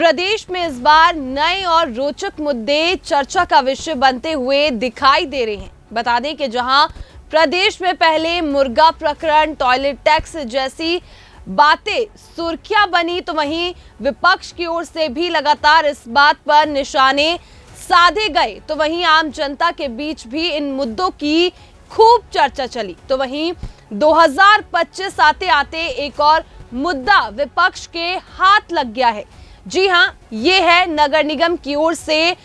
प्रदेश में इस बार नए और रोचक मुद्दे चर्चा का विषय बनते हुए दिखाई दे रहे हैं। बता दें कि जहां प्रदेश में पहले मुर्गा प्रकरण, टॉयलेट टैक्स जैसी बातें सुर्खियां बनी, तो वहीं विपक्ष की ओर से भी लगातार इस बात पर निशाने साधे गए। तो वहीं आम जनता के बीच भी इन मुद्दों की खूब चर्चा चली। तो वहीं 2025 आते आते एक और मुद्दा विपक्ष के हाथ लग गया है। जी हां, ये है नगर निगम की ओर से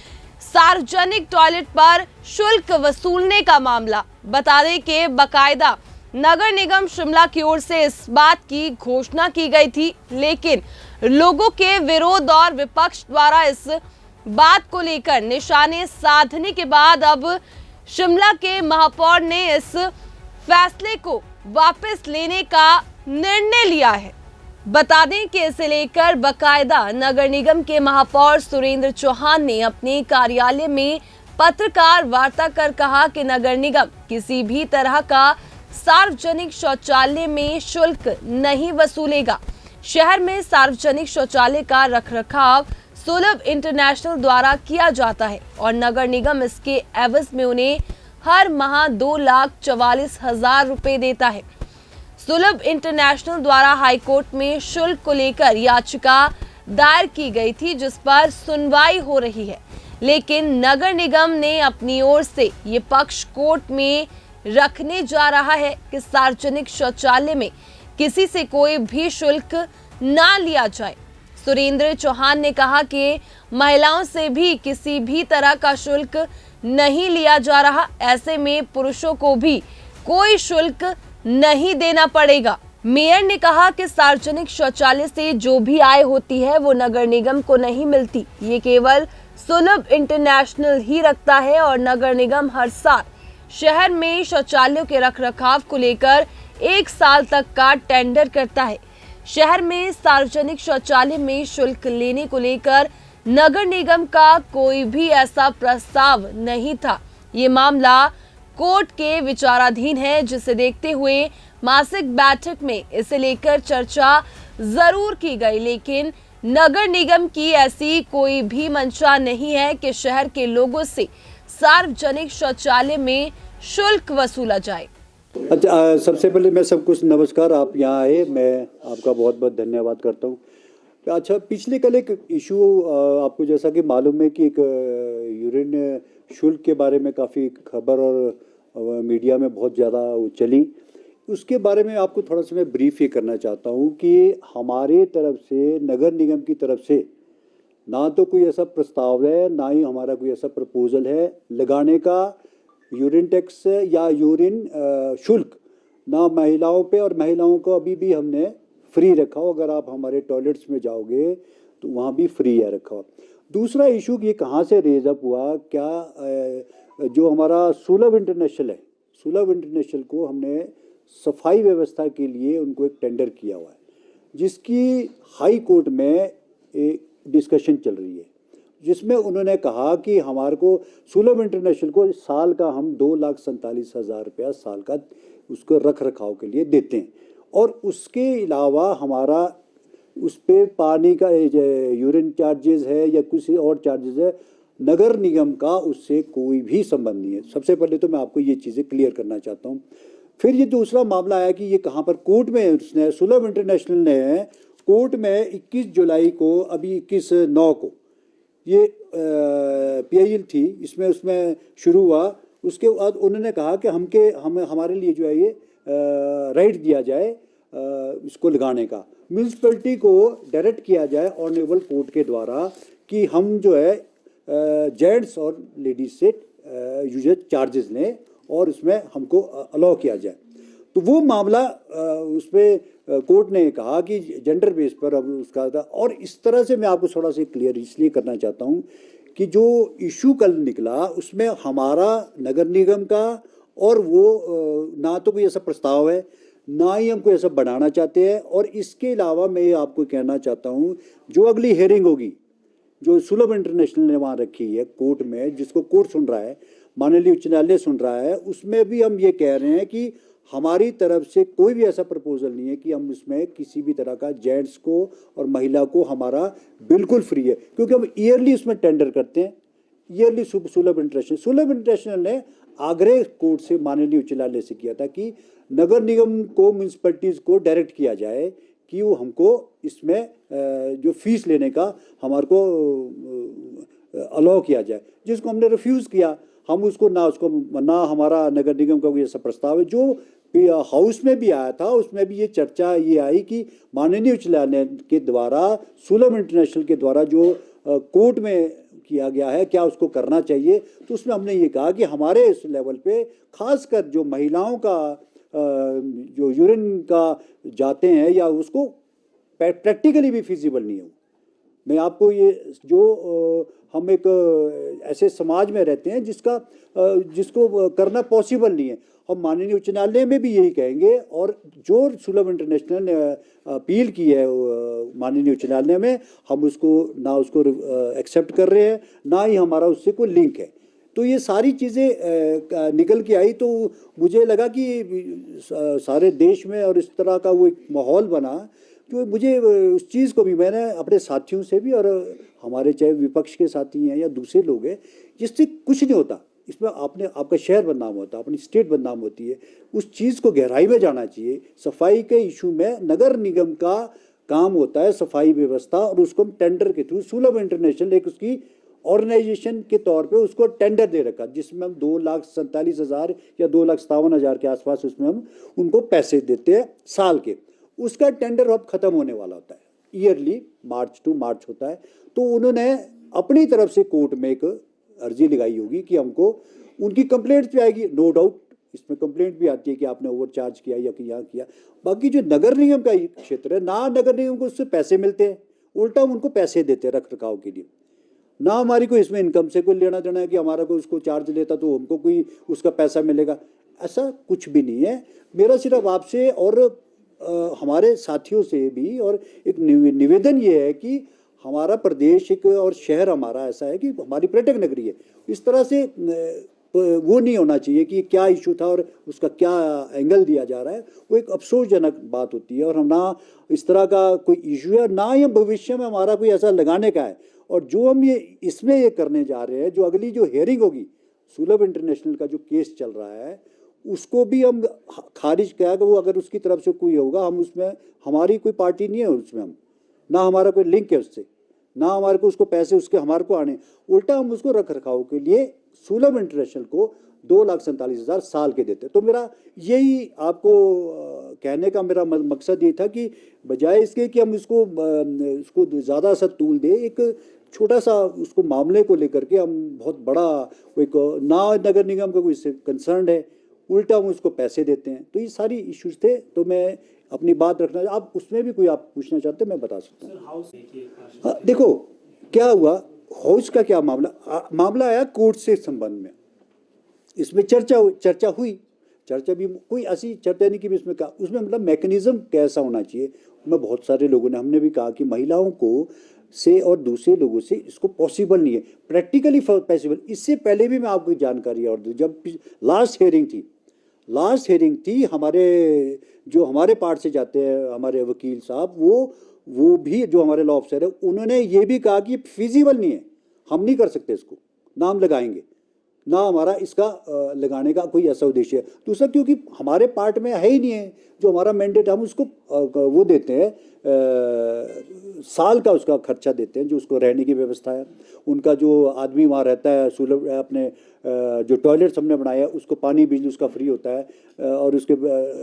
सार्वजनिक टॉयलेट पर शुल्क वसूलने का मामला। बता दें कि बकायदा नगर निगम शिमला की ओर से इस बात की घोषणा की गई थी, लेकिन लोगों के विरोध और विपक्ष द्वारा इस बात को लेकर निशाने साधने के बाद अब शिमला के महापौर ने इस फैसले को वापस लेने का निर्णय लिया है। बता दें कि इसे लेकर बकायदा नगर निगम के महापौर सुरेंद्र चौहान ने अपने कार्यालय में पत्रकार वार्ता कर कहा कि नगर निगम किसी भी तरह का सार्वजनिक शौचालय में शुल्क नहीं वसूलेगा। शहर में सार्वजनिक शौचालय का रखरखाव सुलभ इंटरनेशनल द्वारा किया जाता है और नगर निगम इसके एवज में उन्हें हर माह 2,44,000 रुपए देता है। सुलभ इंटरनेशनल द्वारा हाईकोर्ट में शुल्क को लेकर याचिका दायर की गई थी, जिस पर सुनवाई हो रही है, लेकिन नगर निगम ने अपनी ओर से ये पक्ष कोर्ट में रखने जा रहा है कि सार्वजनिक शौचालय में किसी से कोई भी शुल्क ना लिया जाए। सुरेंद्र चौहान ने कहा कि महिलाओं से भी किसी भी तरह का शुल्क नहीं लिया जा रहा, ऐसे में पुरुषों को भी कोई शुल्क नहीं देना पड़ेगा। मेयर ने कहा कि सार्वजनिक शौचालय से जो भी आय होती है वो नगर निगम को नहीं मिलती, ये केवल सुलभ इंटरनेशनल ही रखता है और नगर निगम हर साल शहर में शौचालयों के रखरखाव को लेकर 1 साल तक का टेंडर करता है। शहर में सार्वजनिक शौचालय में शुल्क लेने को लेकर नगर निगम का कोई भी ऐसा प्रस्ताव नहीं था। ये मामला कोर्ट के विचाराधीन है, जिसे देखते हुए मासिक बैठक में इसे लेकर चर्चा जरूर की गई, लेकिन नगर निगम की ऐसी कोई भी मंशा नहीं है कि शहर के लोगों से सार्वजनिक शौचालय में शुल्क वसूला जाए। अच्छा, सबसे पहले मैं सबको नमस्कार, आप यहाँ आए, मैं आपका बहुत बहुत धन्यवाद करता हूँ। अच्छा, पिछले कल एक इशू आपको जैसा कि मालूम है कि एक यूरिन शुल्क के बारे में काफ़ी खबर और मीडिया में बहुत ज़्यादा चली। उसके बारे में आपको थोड़ा सा मैं ब्रीफ ये करना चाहता हूँ कि हमारे तरफ से, नगर निगम की तरफ से ना तो कोई ऐसा प्रस्ताव है, ना ही हमारा कोई ऐसा प्रपोजल है लगाने का यूरिन टैक्स या यूरिन शुल्क, ना महिलाओं पे, और महिलाओं को अभी भी हमने फ्री रखा हो। अगर आप हमारे टॉयलेट्स में जाओगे तो वहाँ भी फ्री है रखा हो। दूसरा इशू ये कहाँ से रेज अप हुआ, क्या जो हमारा सुलभ इंटरनेशनल है, सुलभ इंटरनेशनल को हमने सफाई व्यवस्था के लिए उनको एक टेंडर किया हुआ है, जिसकी हाई कोर्ट में एक डिस्कशन चल रही है, जिसमें उन्होंने कहा कि हमारे को सुलभ इंटरनेशनल को साल का हम 2,47,000 रुपया साल का उसको रख रखाव के लिए देते हैं, और उसके अलावा हमारा उस पर पानी का यूरिन चार्जेस है या किसी और चार्जेस है, नगर निगम का उससे कोई भी संबंध नहीं है। सबसे पहले तो मैं आपको ये चीज़ें क्लियर करना चाहता हूँ। फिर ये दूसरा मामला आया कि ये कहाँ पर कोर्ट में उसने, सुलभ इंटरनेशनल ने कोर्ट में 21 जुलाई को, अभी 21/9 को ये PIL थी, इसमें उसमें शुरू हुआ। उसके बाद उन्होंने कहा कि हमारे लिए जो है ये राइट दिया जाए इसको लगाने का, म्यूनसिपैलिटी को डायरेक्ट किया जाए ऑनरेबल कोर्ट के द्वारा कि हम जो है जेंट्स और लेडीज से यूजर चार्जेस लें और उसमें हमको अलाउ किया जाए। तो वो मामला उस पर कोर्ट ने कहा कि जेंडर बेस पर अब उसका था। और इस तरह से मैं आपको थोड़ा सा क्लियर इसलिए करना चाहता हूँ कि जो इशू कल निकला उसमें हमारा नगर निगम का, और वो ना तो कोई ऐसा प्रस्ताव है, ना ही हम कोई ऐसा बढ़ाना चाहते हैं। और इसके अलावा मैं ये आपको कहना चाहता हूँ, जो अगली हेयरिंग होगी, जो सुलभ इंटरनेशनल ने वहाँ रखी है कोर्ट में, जिसको कोर्ट सुन रहा है, माननीय उच्च न्यायालय सुन रहा है, उसमें भी हम ये कह रहे हैं कि हमारी तरफ से कोई भी ऐसा प्रपोजल नहीं है कि हम इसमें किसी भी तरह का जेंट्स को और महिला को हमारा बिल्कुल फ्री है, क्योंकि हम ईयरली उसमें टेंडर करते हैं, ईयरली सुलभ इंटरनेशनल ने आग्रह कोर्ट से माननीय उच्च न्यायालय से किया था कि नगर निगम को म्यूनसिपैलिटीज को डायरेक्ट किया जाए कि वो हमको इसमें जो फीस लेने का हमारे को अलाउ किया जाए, जिसको हमने रिफ्यूज़ किया। हम उसको ना हमारा नगर निगम का कोई ऐसा प्रस्ताव है जो हाउस में भी आया था, उसमें भी ये चर्चा ये आई कि माननीय उच्च न्यायालय के द्वारा सुलभ इंटरनेशनल के द्वारा जो कोर्ट में किया गया है क्या उसको करना चाहिए। तो उसमें हमने ये कहा कि हमारे इस लेवल पे खासकर जो महिलाओं का जो यूरिन का जाते हैं या उसको प्रैक्टिकली भी फिजिबल नहीं है। मैं आपको ये जो हम एक ऐसे समाज में रहते हैं जिसको करना पॉसिबल नहीं है, हम माननीय उच्च न्यायालय में भी यही कहेंगे। और जो सुलभ इंटरनेशनल ने अपील की है माननीय उच्च न्यायालय में, हम उसको एक्सेप्ट कर रहे हैं, ना ही हमारा उससे कोई लिंक है। तो ये सारी चीज़ें निकल के आई, तो मुझे लगा कि सारे देश में और इस तरह का वो एक माहौल बना, तो मुझे उस चीज़ को भी मैंने अपने साथियों से भी, और हमारे चाहे विपक्ष के साथी हैं या दूसरे लोग हैं, जिससे कुछ नहीं होता, इसमें आपका शहर बदनाम होता है, अपनी स्टेट बदनाम होती है। उस चीज़ को गहराई में जाना चाहिए। सफाई के इशू में नगर निगम का काम होता है सफाई व्यवस्था, और उसको हम टेंडर के थ्रू सुलभ इंटरनेशनल एक उसकी ऑर्गेनाइजेशन के तौर पे उसको टेंडर दे रखा, जिसमें हम 2,47,000 या 2,57,000 के आसपास उसमें हम उनको पैसे देते हैं साल के। उसका टेंडर अब खत्म होने वाला होता है, ईयरली मार्च टू मार्च होता है। तो उन्होंने अपनी तरफ से कोर्ट में एक अर्जी लगाई होगी कि हमको, उनकी कंप्लेंट भी आएगी, नो डाउट इसमें कंप्लेंट भी आती है कि आपने ओवरचार्ज किया या कि यहाँ किया। बाकी जो नगर निगम का क्षेत्र है, ना नगर निगम को उससे पैसे मिलते हैं, उल्टा हम उनको पैसे देते हैं रख रखाव के लिए, ना हमारी कोई इसमें इनकम से कोई लेना देना है कि हमारा कोई उसको चार्ज लेता तो हमको कोई उसका पैसा मिलेगा, ऐसा कुछ भी नहीं है। मेरा सिर्फ आपसे और हमारे साथियों से भी और एक निवेदन ये है कि हमारा प्रदेश एक और शहर हमारा ऐसा है कि हमारी पर्यटक नगरी है, इस तरह से वो नहीं होना चाहिए कि क्या इशू था और उसका क्या एंगल दिया जा रहा है, वो एक अफसोसजनक बात होती है। और हम ना इस तरह का कोई इशू है, ना ही भविष्य में हमारा कोई ऐसा लगाने का है। और जो हम इसमें ये करने जा रहे हैं, जो अगली जो हियरिंग होगी सुलभ इंटरनेशनल का जो केस चल रहा है, उसको भी हम खारिज किया कि वो अगर उसकी तरफ से कोई होगा, हम उसमें, हमारी कोई पार्टी नहीं है उसमें, हम ना हमारा कोई लिंक है उससे, ना हमारे को उसको पैसे उसके हमारे को आने, उल्टा हम उसको रख रखाव के लिए सुलभ इंटरनेशनल को 2,47,000 साल के देते। तो मेरा यही आपको कहने का मेरा मकसद ये था कि बजाय इसके कि हम उसको ज़्यादा सा तूल दे, एक छोटा सा उसको मामले को लेकर के हम बहुत बड़ा एक, ना नगर निगम का कोई इससे कंसर्न है, उल्टा हम उसको पैसे देते हैं। तो ये सारी इश्यूज थे, तो मैं अपनी बात रखना, आप उसमें भी कोई आप पूछना चाहते हैं मैं बता सकता हूँ। हाँ, देखो क्या हुआ, हाउस का क्या मामला आया कोर्ट से संबंध में, इसमें चर्चा हुई, चर्चा भी कोई ऐसी चर्चा नहीं कि इसमें कहा, उसमें मतलब मैकेनिज्म कैसा होना चाहिए। उसमें बहुत सारे लोगों ने, हमने भी कहा कि महिलाओं को से और दूसरे लोगों से इसको पॉसिबल नहीं है, प्रैक्टिकली पॉसिबल। इससे पहले भी मैं आपको जानकारी और दूँ, जब लास्ट हेयरिंग थी हमारे पार्ट से जाते हैं हमारे वकील साहब, वो भी जो हमारे लॉ ऑफिसर है, उन्होंने ये भी कहा कि फिजिबल नहीं है, हम नहीं कर सकते इसको, ना हम लगाएंगे, ना हमारा इसका लगाने का कोई ऐसा उद्देश्य है। दूसरा क्योंकि हमारे पार्ट में है ही नहीं है, जो हमारा मैंडेट हम उसको वो देते हैं, साल का उसका खर्चा देते हैं, जो उसको रहने की व्यवस्था है, उनका जो आदमी वहाँ रहता है, सुलभ अपने जो टॉयलेट्स हमने बनाया उसको पानी बिजली उसका फ्री होता है, और उसके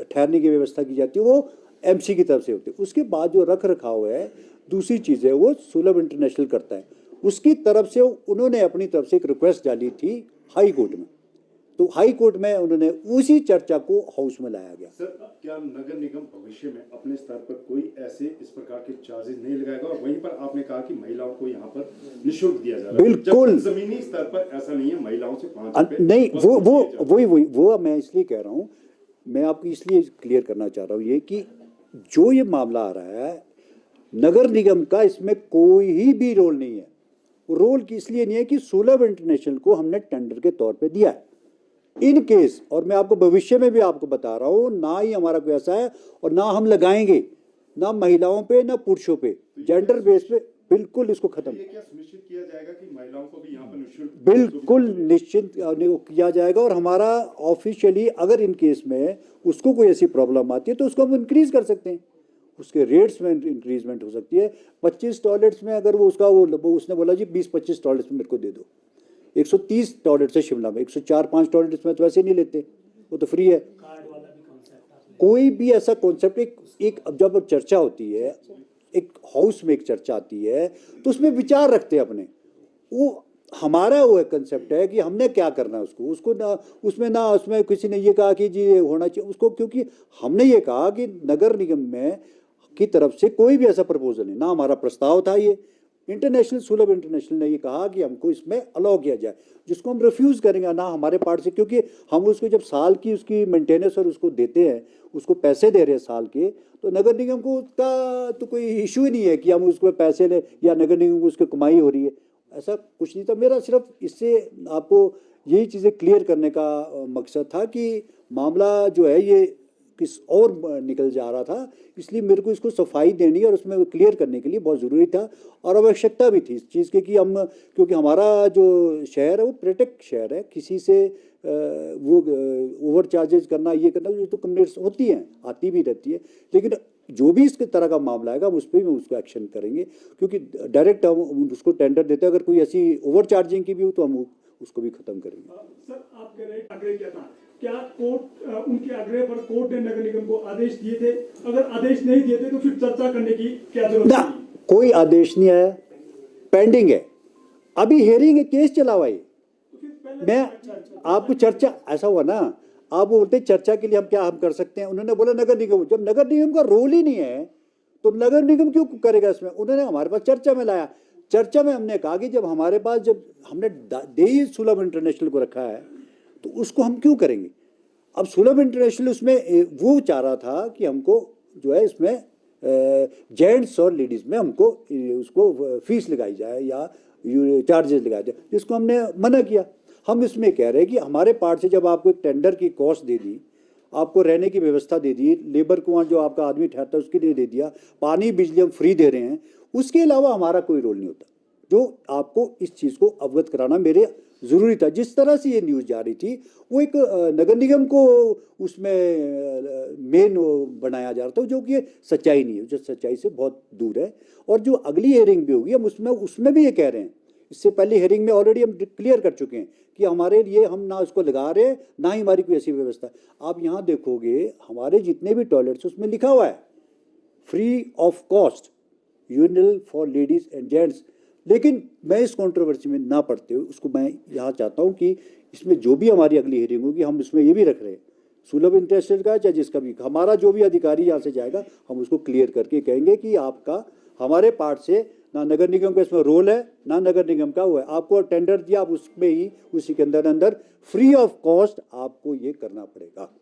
ठहरने की व्यवस्था की जाती है, वो एमसी की तरफ से होती है। उसके बाद जो रख रखाव है, दूसरी चीज़ है, वो सुलभ इंटरनेशनल करता है। उसकी तरफ से उन्होंने अपनी तरफ से एक रिक्वेस्ट डाली थी हाई कोर्ट में, तो हाई कोर्ट में उन्होंने उसी चर्चा को हाउस में लाया गया। सर, क्या नगर निगम भविष्य में अपने स्तर पर कोई ऐसे इस प्रकार के चार्जेस नहीं लगाएगा? और वहीं पर आपने कहा कि महिलाओं को यहाँ पर निःशुल्क दिया जा रहा है, बिल्कुल जमीनी स्तर पर ऐसा नहीं है, महिलाओं से 5 रुपए नहीं, वो मैं इसलिए कह रहा हूँ, मैं आपको इसलिए क्लियर करना चाह रहा हूँ ये कि जो ये मामला आ रहा है, नगर निगम का इसमें कोई भी रोल नहीं है। रोल की इसलिए नहीं है कि सुलभ इंटरनेशनल को हमने टेंडर के तौर पे दिया है, इन केस, और मैं आपको भविष्य में भी आपको बता रहा हूँ, ना ही हमारा कोई ऐसा है और ना हम लगाएंगे, ना महिलाओं पे ना पुरुषों पे, जेंडर बेस पे बिल्कुल इसको खत्म। ये क्या सुनिश्चित किया जाएगा कि महिलाओं को भी यहाँ पर निःशुल्क बिल्कुल निश्चित किया जाएगा। और हमारा ऑफिशियली अगर इन केस में उसको कोई ऐसी प्रॉब्लम आती है तो उसको हम इंक्रीज कर सकते हैं, उसके रेट्स में इंक्रीजमेंट हो सकती है। 25 टॉयलेट्स में अगर वो उसका वो उसने बोला जी 20-25 टॉयलेट्स में मेरे को दे दो, 130 टॉयलेट्स है शिमला में, 104-5 टॉयलेट्स में तो वैसे नहीं लेते, वो तो फ्री है। कोई भी ऐसा कॉन्सेप्ट एक जब चर्चा होती है, एक हाउस में एक चर्चा आती है तो उसमें विचार रखते हैं अपने, वो हमारा वो कंसेप्ट है कि हमने क्या करना है उसको ना उसमें किसी ने ये कहा कि जी ये होना चाहिए उसको, क्योंकि हमने ये कहा कि नगर निगम में की तरफ से कोई भी ऐसा प्रपोजल नहीं, ना हमारा प्रस्ताव था ये। इंटरनेशनल सुलभ इंटरनेशनल ने ये कहा कि हमको इसमें अलाउ किया जाए, जिसको हम रिफ्यूज़ करेंगे ना हमारे पार्ट से, क्योंकि हम उसको जब साल की उसकी मेंटेनेंस और उसको देते हैं, उसको पैसे दे रहे हैं साल के, तो नगर निगम को उसका तो कोई इशू ही नहीं है कि हम उसको पैसे लें या नगर निगम को उसकी कमाई हो रही है, ऐसा कुछ नहीं था। मेरा सिर्फ इससे आपको यही चीज़ें क्लियर करने का मकसद था कि मामला जो है ये किस और निकल जा रहा था, इसलिए मेरे को इसको सफाई देनी और उसमें क्लियर करने के लिए बहुत ज़रूरी था और आवश्यकता भी थी इस चीज़ की कि हम, क्योंकि हमारा जो शहर है वो प्रोटेक्ट शहर है, किसी से वो ओवर चार्जेस करना ये करना ये तो कंप्लेंट्स होती हैं, आती भी रहती है, लेकिन जो भी इसके तरह का मामला आएगा हम उस पर भी उसको एक्शन करेंगे, क्योंकि डायरेक्ट हम उसको टेंडर देते हैं, अगर कोई ऐसी ओवर चार्जिंग की भी हो तो हम उसको भी खत्म करेंगे। सर आप कह रहे आग्रह क्या था, क्या कोर्ट उनके आग्रह पर कोर्ट ने नगर निगम को आदेश दिए थे? अगर आदेश नहीं दिए थे तो फिर चर्चा करने की क्या जरूरत ना, कोई आदेश नहीं आया, पेंडिंग है, अभी हेयरिंग है, केस चला हुआ है। मैं आपको चर्चा ऐसा हुआ ना, आप बोलते चर्चा के लिए हम कर सकते हैं, उन्होंने बोला नगर निगम, जब नगर निगम का रोल ही नहीं है तो नगर निगम क्यों करेगा इसमें, उन्होंने हमारे पास चर्चा में लाया। चर्चा में हमने कहा कि जब हमारे पास जब हमने देई सुलभ इंटरनेशनल को रखा है तो उसको हम क्यों करेंगे। अब सुलभ इंटरनेशनल उसमें वो चाह रहा था कि हमको जो है इसमें जेंट्स और लेडीज़ में हमको उसको फीस लगाई जाए या चार्जेस लगाए जाए, जिसको हमने मना किया। हम इसमें कह रहे हैं कि हमारे पार्ट से जब आपको एक टेंडर की कॉस्ट दे दी, आपको रहने की व्यवस्था दे दी, लेबर को वहाँ जो आपका आदमी ठहरता है उसके लिए दे दिया, पानी बिजली हम फ्री दे रहे हैं, उसके अलावा हमारा कोई रोल नहीं होता। जो आपको इस चीज़ को अवगत कराना मेरे ज़रूरी था। जिस तरह से ये न्यूज़ जा रही थी वो एक नगर निगम को उसमें मेन बनाया जा रहा था, जो कि सच्चाई नहीं है, जो सच्चाई से बहुत दूर है। और जो अगली हेयरिंग भी होगी हम उसमें भी ये कह रहे हैं, इससे पहले हेयरिंग में ऑलरेडी हम क्लियर कर चुके हैं कि हमारे लिए हम ना उसको लगा रहे हैं ना ही हमारी कोई ऐसी व्यवस्था। आप यहाँ देखोगे हमारे जितने भी टॉयलेट्स उसमें लिखा हुआ है free of cost urinal for ladies and gents, लेकिन मैं इस कंट्रोवर्सी में ना पड़ते हुए उसको मैं यहाँ चाहता हूँ कि इसमें जो भी हमारी अगली हेयरिंग होगी हम इसमें ये भी रख रहे हैं सुलभ इंटरेस्टेड का चाहे जिसका भी, हमारा जो भी अधिकारी यहाँ से जाएगा हम उसको क्लियर करके कहेंगे कि आपका हमारे पार्ट से ना नगर निगम का इसमें रोल है ना नगर निगम का हुआ है, आपको टेंडर दिया आप उसमें ही उसी के अंदर फ्री ऑफ कॉस्ट आपको ये करना पड़ेगा।